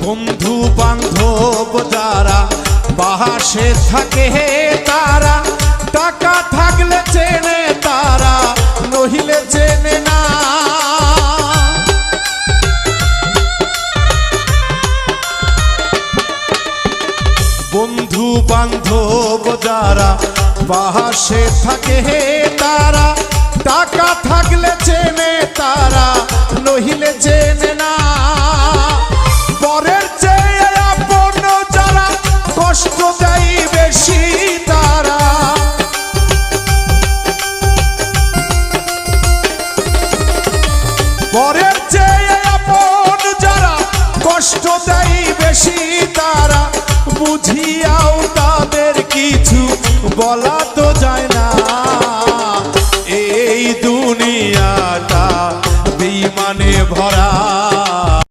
বন্ধু বান্ধব যারা পাশে থাকে তারা টাকা থাকলে চেনে তারা নহিলে চেনে না। বন্ধু বান্ধব যারা পাশে থাকে তারা টাকা থাকলে চেনে তারা নহিলে চেনে না। পরের চেয়ে আপন যারা কষ্ট দেয় বেশি তারা পরের চেয়ে আপন যারা কষ্ট দেয় বেশি তারা বুঝিয়াও তাদের কিছু বলা তো যায় না। এই দুনিয়াটা বেঈমানে ভরা